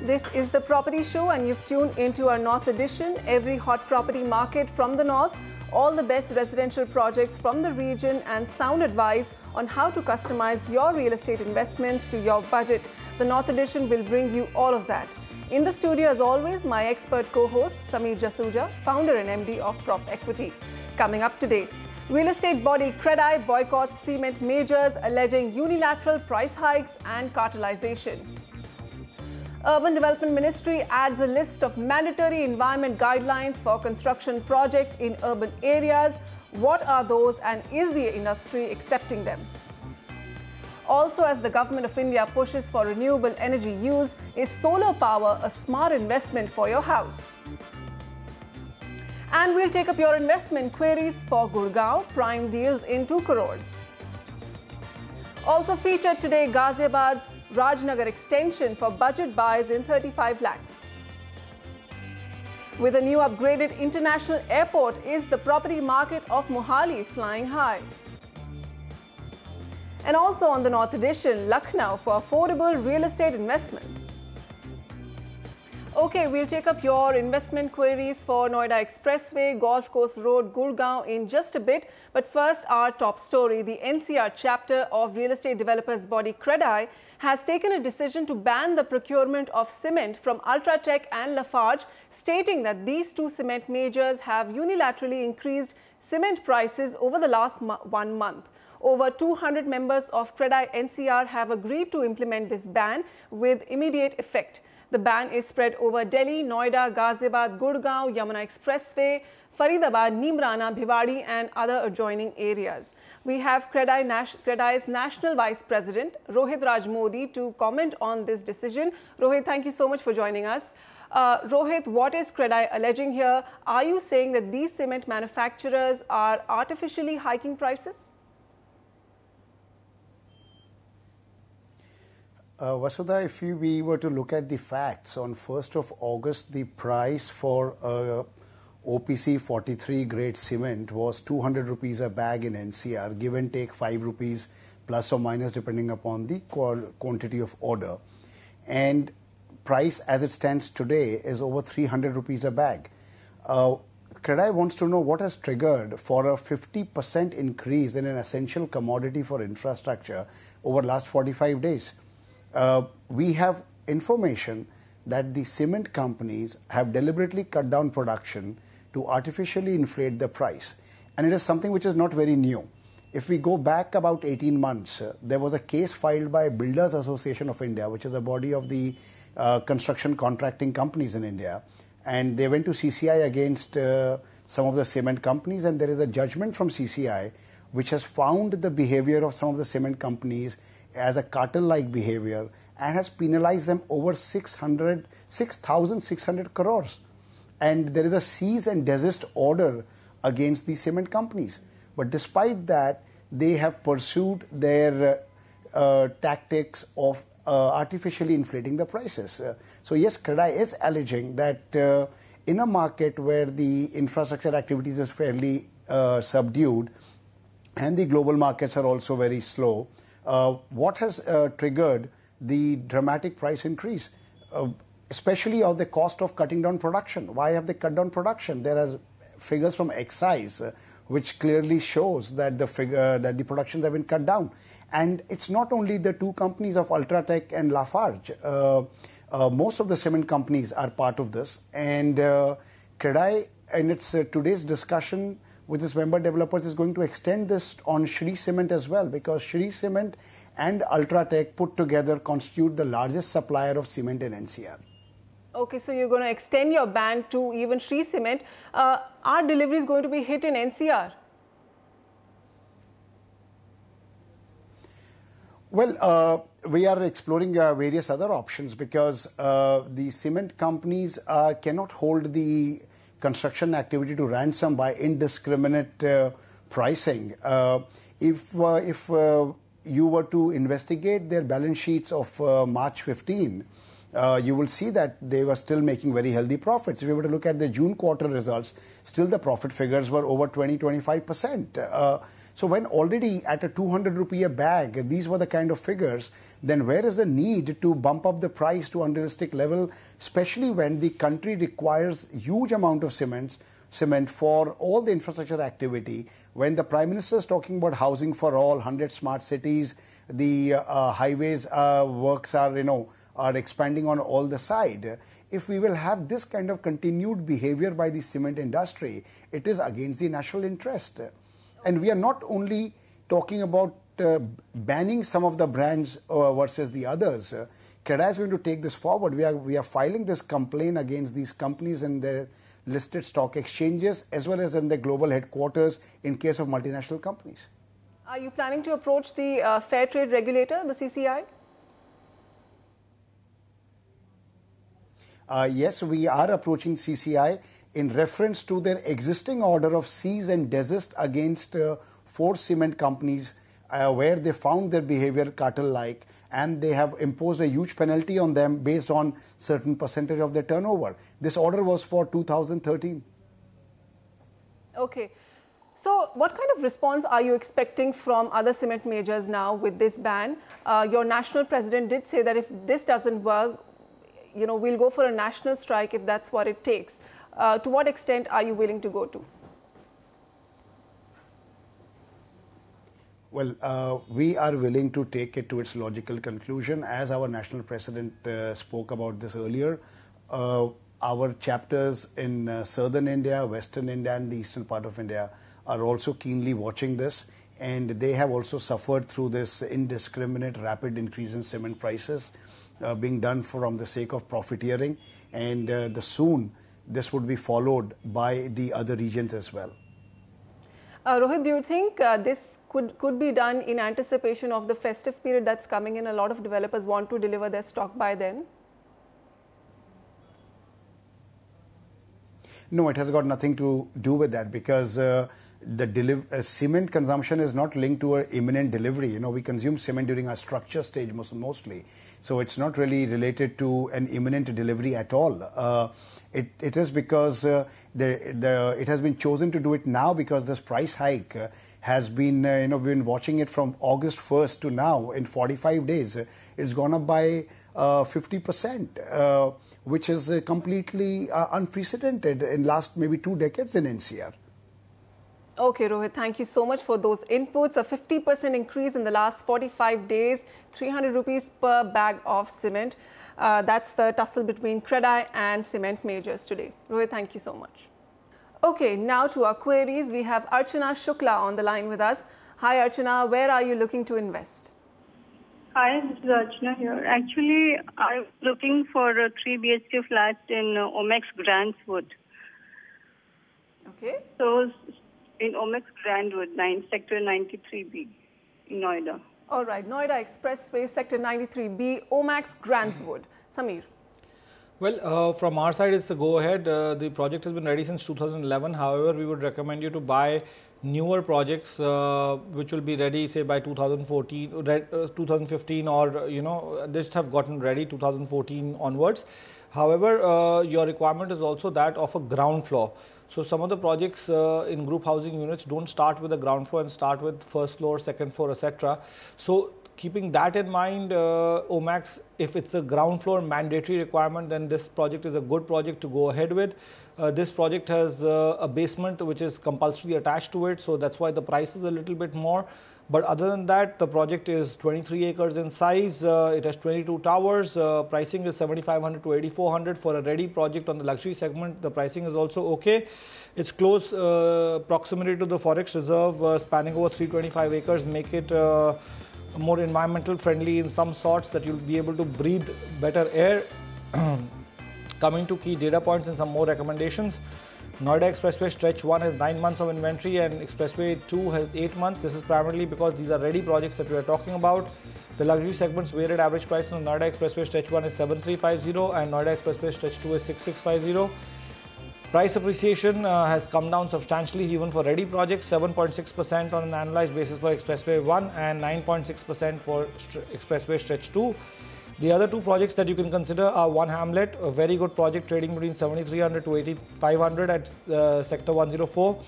This is the Property Show and you've tuned into our North edition. Every hot property market from the North, all the best residential projects from the region and sound advice on how to customize your real estate investments to your budget. The North edition will bring you all of that. In the studio as always, my expert co-host Sameer Jasuja, founder and MD of Prop Equity. Coming up today, real estate body CREDAI boycotts cement majors alleging unilateral price hikes and cartelization. Urban Development Ministry adds a list of mandatory environment guidelines for construction projects in urban areas. What are those and is the industry accepting them? Also, as the Government of India pushes for renewable energy use, is solar power a smart investment for your house? And we'll take up your investment queries for Gurgaon, prime deals in 2 crores. Also featured today, Ghaziabad's Rajnagar extension for budget buys in 35 lakhs. With a new upgraded international airport, is the property market of Mohali flying high? And also on the North edition, Lucknow for affordable real estate investments. Okay, we'll take up your investment queries for Noida Expressway, Golf Course Road, Gurgaon in just a bit. But first, our top story. The NCR chapter of real estate developers body CREDAI has taken a decision to ban the procurement of cement from Ultratech and Lafarge, stating that these 2 cement majors have unilaterally increased cement prices over the last 1 month. Over 200 members of CREDAI NCR have agreed to implement this ban with immediate effect. The ban is spread over Delhi, Noida, Ghaziabad, Gurgaon, Yamuna Expressway, Faridabad, Nimrana, Bhiwadi and other adjoining areas. We have CREDAI's National Vice President, Rohit Raj Modi, to comment on this decision. Rohit, thank you so much for joining us. Rohit, what is CREDAI alleging here? Are you saying that these cement manufacturers are artificially hiking prices? Vasudha, if we were to look at the facts, on 1st of August, the price for OPC 43 grade cement was 200 rupees a bag in NCR, give and take 5 rupees plus or minus depending upon the quantity of order. And price as it stands today is over 300 rupees a bag. CREDAI wants to know what has triggered for a 50% increase in an essential commodity for infrastructure over last 45 days. We have information that the cement companies have deliberately cut down production to artificially inflate the price. And it is something which is not very new. If we go back about 18 months, there was a case filed by Builders Association of India, which is a body of the construction contracting companies in India. And they went to CCI against some of the cement companies. And there is a judgment from CCI which has found the behavior of some of the cement companies as a cartel-like behavior and has penalized them over 6,600 crores. And there is a cease and desist order against the cement companies. But despite that, they have pursued their tactics of artificially inflating the prices. So yes, CREDAI is alleging that in a market where the infrastructure activities is fairly subdued and the global markets are also very slow, what has triggered the dramatic price increase, especially of the cost of cutting down production? Why have they cut down production? There are figures from excise which clearly shows that the productions have been cut down. And it's not only the 2 companies of Ultratech and Lafarge. Most of the cement companies are part of this. And CREDAI, in its today's discussion with its member developers, is going to extend this on Shri Cement as well, because Shri Cement and Ultratech put together constitute the largest supplier of cement in NCR. Okay, so you're going to extend your ban to even Shri Cement. Are deliveries going to be hit in NCR? Well, we are exploring various other options because the cement companies cannot hold the construction activity to ransom by indiscriminate pricing. If you were to investigate their balance sheets of March 15, you will see that they were still making very healthy profits. If you were to look at the June quarter results, still the profit figures were over 20-25%. So when already at a 200 rupee a bag, these were the kind of figures, then where is the need to bump up the price to unrealistic level, especially when the country requires huge amount of cement for all the infrastructure activity, when the Prime Minister is talking about housing for all, 100 smart cities, the highways works are expanding on all the side. If we will have this kind of continued behavior by the cement industry, it is against the national interest. And we are not only talking about banning some of the brands versus the others. CREDAI is going to take this forward. We are filing this complaint against these companies and their listed stock exchanges as well as in the global headquarters in case of multinational companies. Are you planning to approach the Fair Trade Regulator, the CCI? Yes, we are approaching CCI in reference to their existing order of cease and desist against 4 cement companies where they found their behavior cartel-like, and they have imposed a huge penalty on them based on certain percentage of their turnover. This order was for 2013. Okay. So what kind of response are you expecting from other cement majors now with this ban? Your national president did say that if this doesn't work, we'll go for a national strike if that's what it takes. To what extent are you willing to go to? Well, we are willing to take it to its logical conclusion. As our national president spoke about this earlier, our chapters in southern India, western India and the eastern part of India are also keenly watching this, and they have also suffered through this indiscriminate rapid increase in cement prices being done from the sake of profiteering, and soon this would be followed by the other regions as well. Rohit, do you think this could be done in anticipation of the festive period that's coming in? A lot of developers want to deliver their stock by then. No, it has got nothing to do with that, because cement consumption is not linked to an imminent delivery. We consume cement during our structure stage mostly. So it's not really related to an imminent delivery at all. It is because it has been chosen to do it now because this price hike has been, we've been watching it from August 1st to now. In 45 days, it's gone up by 50%, which is completely unprecedented in last maybe 2 decades in NCR. Okay, Rohit, thank you so much for those inputs. A 50% increase in the last 45 days, 300 rupees per bag of cement. That's the tussle between CREDAI and cement majors today. Rohit, thank you so much. Okay, now to our queries. We have Archana Shukla on the line with us. Hi, Archana. Where are you looking to invest? Hi, this is Archana here. Actually, I'm looking for a 3 BHK flat in Omax Grandswood. Okay. So, in Omax Grandwood, Sector 93B in Noida. All right, Noida Expressway, Sector 93B, Omax Grandswood. Samir. Well, from our side, it's a go-ahead. The project has been ready since 2011. However, we would recommend you to buy newer projects which will be ready, say, by 2014, 2015, or, this have gotten ready 2014 onwards. However, your requirement is also that of a ground floor. So some of the projects in group housing units don't start with the ground floor and start with first floor, second floor, etc. So keeping that in mind, Omax, if it's a ground floor mandatory requirement, then this project is a good project to go ahead with. This project has a basement which is compulsory attached to it, so that's why the price is a little bit more. But other than that, the project is 23 acres in size, it has 22 towers, pricing is 7,500 to 8,400 for a ready project on the luxury segment. The pricing is also okay. It's close proximity to the forest reserve, spanning over 325 acres, make it more environmental friendly in some sorts, that you'll be able to breathe better air. Coming to key data points and some more recommendations. Noida Expressway Stretch 1 has 9 months of inventory and Expressway 2 has 8 months. This is primarily because these are ready projects that we are talking about. The luxury segment's weighted average price on Noida Expressway Stretch 1 is 7,350 and Noida Expressway Stretch 2 is 6,650. Price appreciation has come down substantially even for ready projects, 7.6% on an annualized basis for Expressway 1 and 9.6% for Expressway Stretch 2. The other two projects that you can consider are One Hamlet, a very good project trading between 7,300 to 8,500 at Sector 104.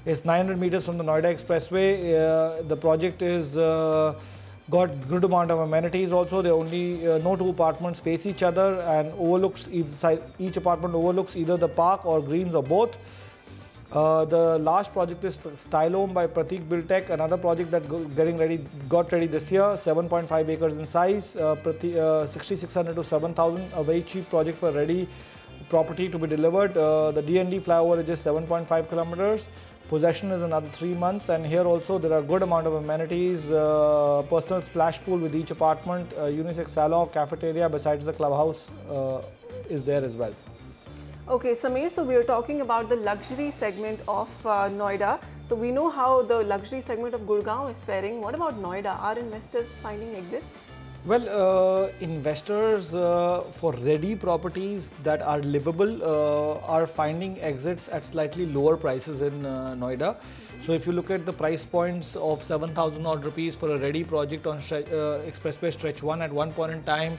It's 900 meters from the Noida Expressway. The project is got good amount of amenities also. There only no two apartments face each other and overlooks each apartment overlooks either the park or greens or both. The last project is Stylome by Pratik Buildtech, another project that got ready this year, 7.5 acres in size, 6,600 to 7,000, a very cheap project for ready property to be delivered. The DND flyover is just 7.5 kilometers. Possession is another 3 months, and here also there are good amount of amenities, personal splash pool with each apartment, unisex salon, cafeteria besides the clubhouse is there as well. Okay, Sameer, so we are talking about the luxury segment of Noida. So we know how the luxury segment of Gurgaon is faring. What about Noida? Are investors finding exits? Well, investors for ready properties that are livable are finding exits at slightly lower prices in Noida. So if you look at the price points of 7,000 odd rupees for a ready project on Expressway Stretch 1 at one point in time,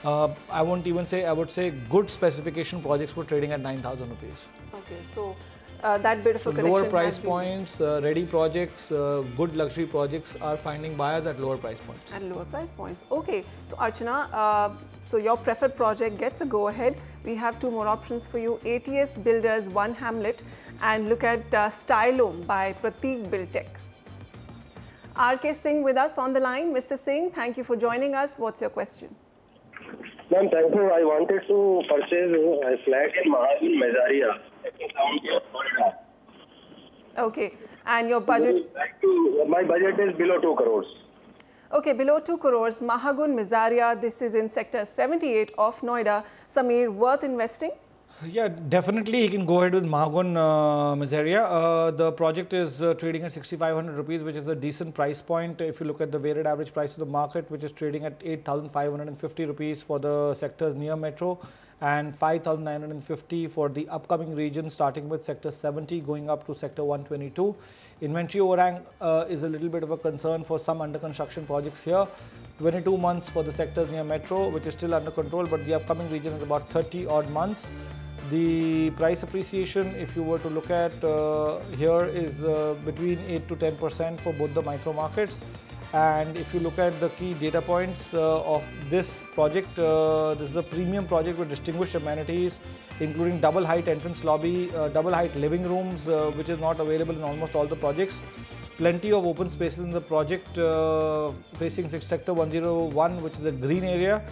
I won't even say, I would say good specification projects were trading at 9,000 rupees. Okay, so that bit of a correction. Lower price points, ready projects, good luxury projects are finding buyers at lower price points. At lower price points. Okay, so Archana, so your preferred project gets a go ahead. We have two more options for you: ATS Builders One Hamlet, and look at Stylome by Pratik Buildtech. RK Singh with us on the line. Mr. Singh, thank you for joining us. What's your question? Ma'am, thank you. I wanted to purchase a flat in Mohali, Mezaria. Okay, and your budget? My budget is below 2 crores. Okay, below 2 crores, Mahagun, Mezaria. This is in Sector 78 of Noida. Sameer, worth investing? Yeah, definitely he can go ahead with Mahagun Mezaria. The project is trading at 6,500 rupees, which is a decent price point. If you look at the weighted average price of the market, which is trading at 8,550 rupees for the sectors near metro and 5,950 for the upcoming region, starting with Sector 70 going up to Sector 122. Inventory overhang is a little bit of a concern for some under construction projects here. 22 months for the sectors near metro, which is still under control, but the upcoming region is about 30 odd months. The price appreciation, if you were to look at here, is between 8 to 10% for both the micro markets. And if you look at the key data points of this project, this is a premium project with distinguished amenities, including double height entrance lobby, double height living rooms, which is not available in almost all the projects. Plenty of open spaces in the project facing Sector 101, which is a green area.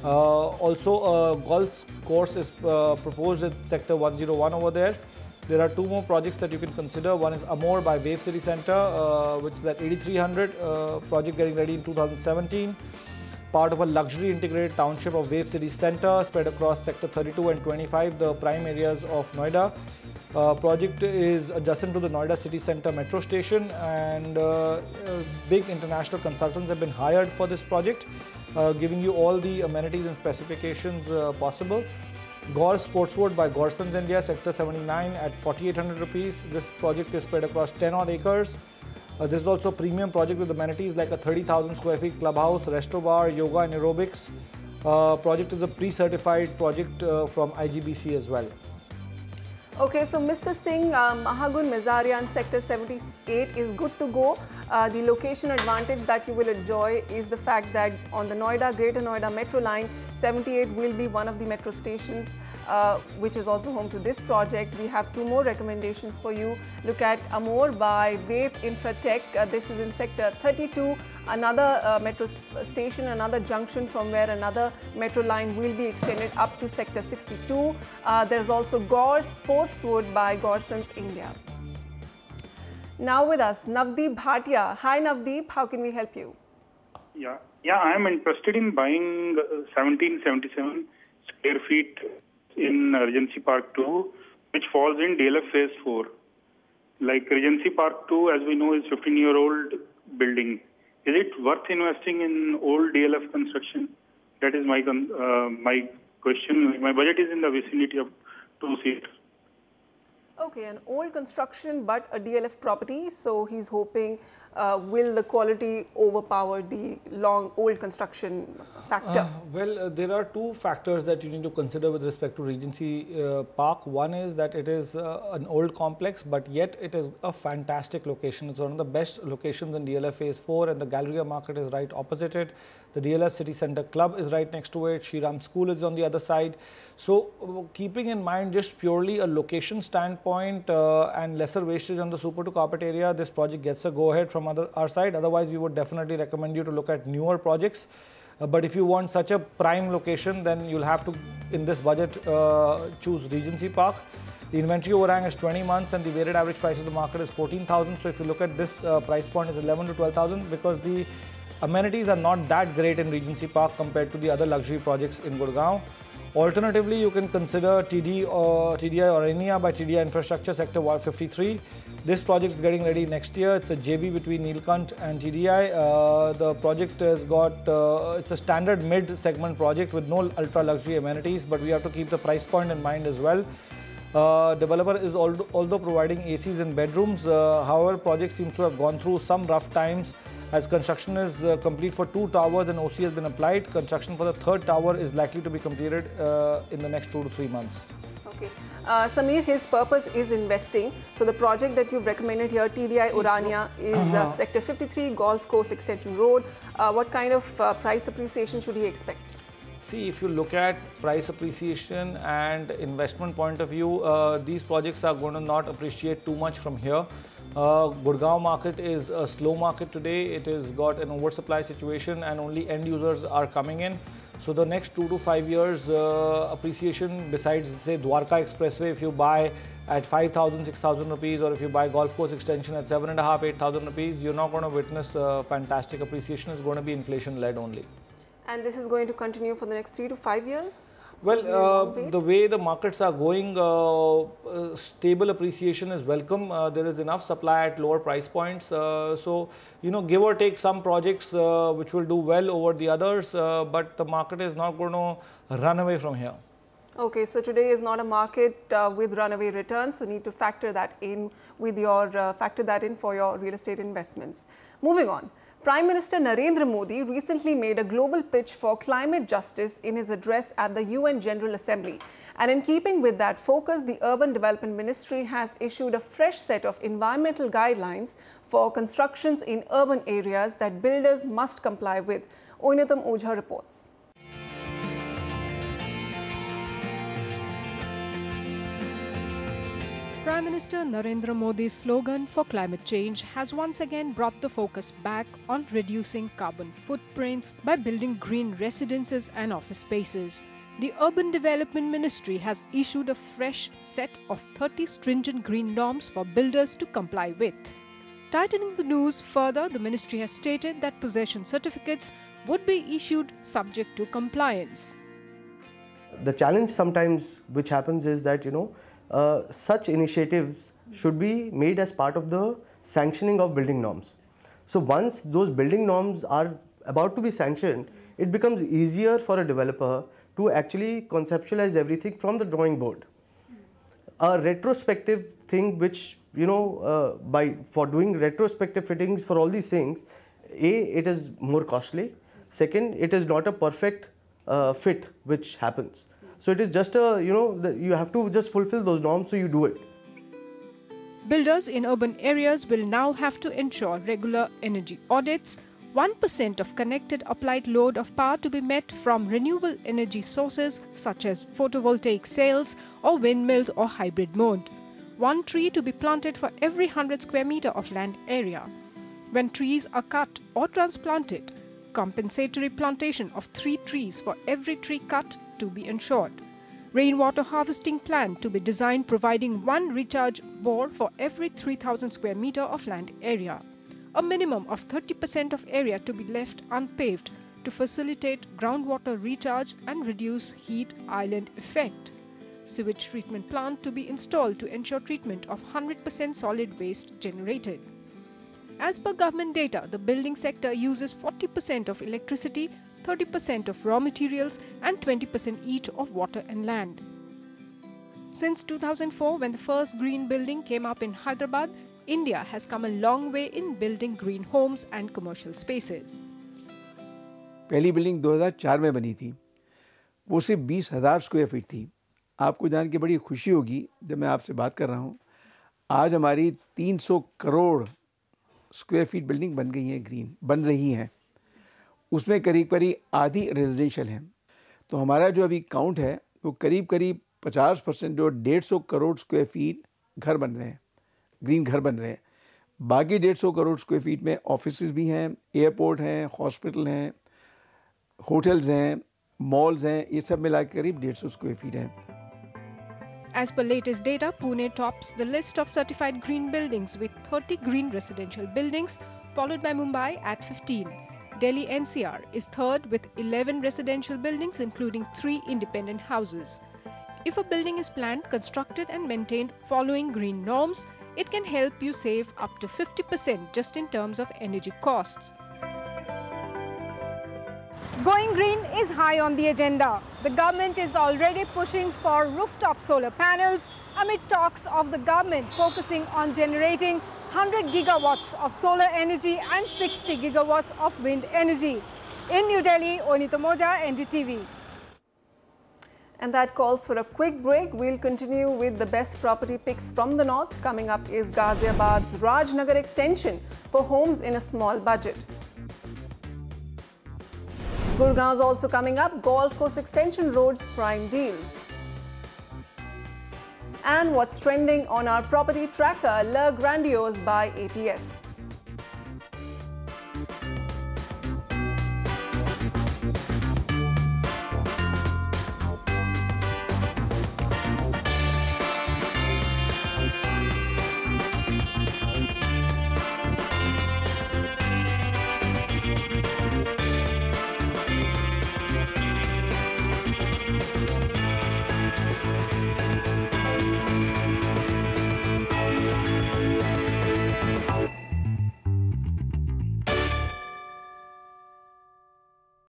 Also, a golf course is proposed at Sector 101 over there. There are two more projects that you can consider. One is Amore by Wave City Centre, which is at 8,300, project getting ready in 2017. Part of a luxury integrated township of Wave City Centre spread across Sector 32 and 25, the prime areas of Noida. Project is adjacent to the Noida City Centre metro station, and big international consultants have been hired for this project, giving you all the amenities and specifications possible. Gore Sportswood by Gorsons India, Sector 79 at 4,800 rupees. This project is spread across 10 odd acres. This is also a premium project with amenities like a 30,000 square feet clubhouse, resto bar, yoga and aerobics. Project is a pre-certified project from IGBC as well. Okay, so Mr. Singh, Mahagun, Mezaria and Sector 78 is good to go. The location advantage that you will enjoy is the fact that on the Greater Noida Metro line, 78 will be one of the metro stations, which is also home to this project. We have two more recommendations for you. Look at Amore by Wave Infratech. This is in Sector 32. Another metro station, another junction from where another metro line will be extended up to Sector 62. There's also Gore Sportswood by Gorsons India. Now with us, Navdeep Bhatia. Hi Navdeep, how can we help you? Yeah, I am interested in buying 1777 square feet in Regency Park 2, which falls in DLF Phase 4. Like Regency Park 2, as we know, is 15-year-old building. Is it worth investing in old DLF construction? That is my question. My budget is in the vicinity of 2 seats. Okay, an old construction but a DLF property. So he's hoping will the quality overpower the old construction factor? There are two factors that you need to consider with respect to Regency Park. One is that it is an old complex, but yet it is a fantastic location. It's one of the best locations in DLF Phase 4, and the Galleria Market is right opposite it. The DLF City Centre Club is right next to it. Shriram School is on the other side. So, keeping in mind just purely a location standpoint and lesser wastage on the Super 2 carpet area, this project gets a go-ahead from our side. Otherwise, we would definitely recommend you to look at newer projects. But if you want such a prime location, then you'll have to, in this budget, choose Regency Park. The inventory overhang is 20 months and the weighted average price of the market is 14,000. So if you look at this price point, is 11 to 12,000 because the amenities are not that great in Regency Park compared to the other luxury projects in Gurgaon. Alternatively, you can consider TDI Aurania by TDI Infrastructure Sector 153. This project is getting ready next year. It's a JV between Neelkant and TDI. The project has got, it's a standard mid-segment project with no ultra-luxury amenities, but we have to keep the price point in mind as well. Developer is although providing ACs in bedrooms, however, project seems to have gone through some rough times as construction is complete for 2 towers and OC has been applied. Construction for the 3rd tower is likely to be completed in the next 2 to 3 months. Okay. Samir, his purpose is investing. So the project that you've recommended here, TDI Urania, is Sector 53, Golf Course Extension Road. What kind of price appreciation should he expect? See, if you look at price appreciation and investment point of view, these projects are going to not appreciate too much from here. Gurgaon market is a slow market today. It has got an oversupply situation and only end users are coming in. So the next 2 to 5 years appreciation, besides say Dwarka Expressway, if you buy at 5,000, 6,000 rupees, or if you buy Golf Course Extension at 7,500, 8,000 rupees, you're not going to witness fantastic appreciation. It's going to be inflation led only. And this is going to continue for the next 3 to 5 years? Well, the way the markets are going, stable appreciation is welcome. There is enough supply at lower price points. So, you know, give or take some projects which will do well over the others, but the market is not going to run away from here. Okay, so today is not a market with runaway returns, so need to factor that in with your for your real estate investments. Moving on. Prime Minister Narendra Modi recently made a global pitch for climate justice in his address at the UN General Assembly. And in keeping with that focus, the Urban Development Ministry has issued a fresh set of environmental guidelines for constructions in urban areas that builders must comply with. Oinatam Ojha reports. Prime Minister Narendra Modi's slogan for climate change has once again brought the focus back on reducing carbon footprints by building green residences and office spaces. The Urban Development Ministry has issued a fresh set of 30 stringent green norms for builders to comply with. Tightening the noose further, the ministry has stated that possession certificates would be issued subject to compliance. The challenge sometimes which happens is that, such initiatives should be made as part of the sanctioning of building norms. So once those building norms are about to be sanctioned, it becomes easier for a developer to actually conceptualize everything from the drawing board. A retrospective thing which, for doing retrospective fittings for all these things, it is more costly. Second, it is not a perfect fit which happens. So it is just you have to just fulfill those norms, so you do it. Builders in urban areas will now have to ensure regular energy audits, 1% of connected applied load of power to be met from renewable energy sources such as photovoltaic cells or windmills or hybrid mode, 1 tree to be planted for every 100 square meter of land area. When trees are cut or transplanted, compensatory plantation of 3 trees for every tree cut to be ensured. Rainwater harvesting plant to be designed providing 1 recharge bore for every 3,000 square meter of land area. A minimum of 30% of area to be left unpaved to facilitate groundwater recharge and reduce heat island effect. Sewage treatment plant to be installed to ensure treatment of 100% solid waste generated. As per government data, the building sector uses 40% of electricity, 30% of raw materials and 20% each of water and land. Since 2004, when the first green building came up in Hyderabad, India has come a long way in building green homes and commercial spaces. पहली building 2004 में बनी थी, वो सिर्फ 20,000 square feet थी। आपको जान के बड़ी खुशी होगी जब मैं आपसे बात कर रहा हूँ, आज हमारी 300 करोड़ स्क्वायर फीट बिल्डिंग बन गई हैं, ग्रीन बन रही हैं। उसमें करीब करीब आधी रेजिडेंशियल हैं। तो हमारा जो अभी काउंट है वो करीब करीब 50% जो 150 करोड़ स्क्वायर फीट घर बन रहे हैं, ग्रीन घर बन रहे हैं। बाकी 150 करोड़ स्क्वायर फीट में ऑफिसेज भी हैं, एयरपोर्ट हैं, हॉस्पिटल हैं, होटल्स हैं, malls हैं, ये सब मिला के करीब 150 स्क्वायर फीट हैं। As per latest data, Pune tops the list of certified green buildings with 30 green residential buildings, followed by Mumbai at 15. Delhi NCR is third with 11 residential buildings, including 3 independent houses. If a building is planned, constructed and maintained following green norms, it can help you save up to 50% just in terms of energy costs. Going green is high on the agenda. The government is already pushing for rooftop solar panels amid talks of the government focusing on generating 100 gigawatts of solar energy and 60 gigawatts of wind energy. In New Delhi, Onita Moja, NDTV. And that calls for a quick break. We'll continue with the best property picks from the north. Coming up is Ghaziabad's Rajnagar extension for homes in a small budget. Gurgaon is also coming up, golf course extension roads prime deals. And what's trending on our property tracker, Le Grandiose by ATS.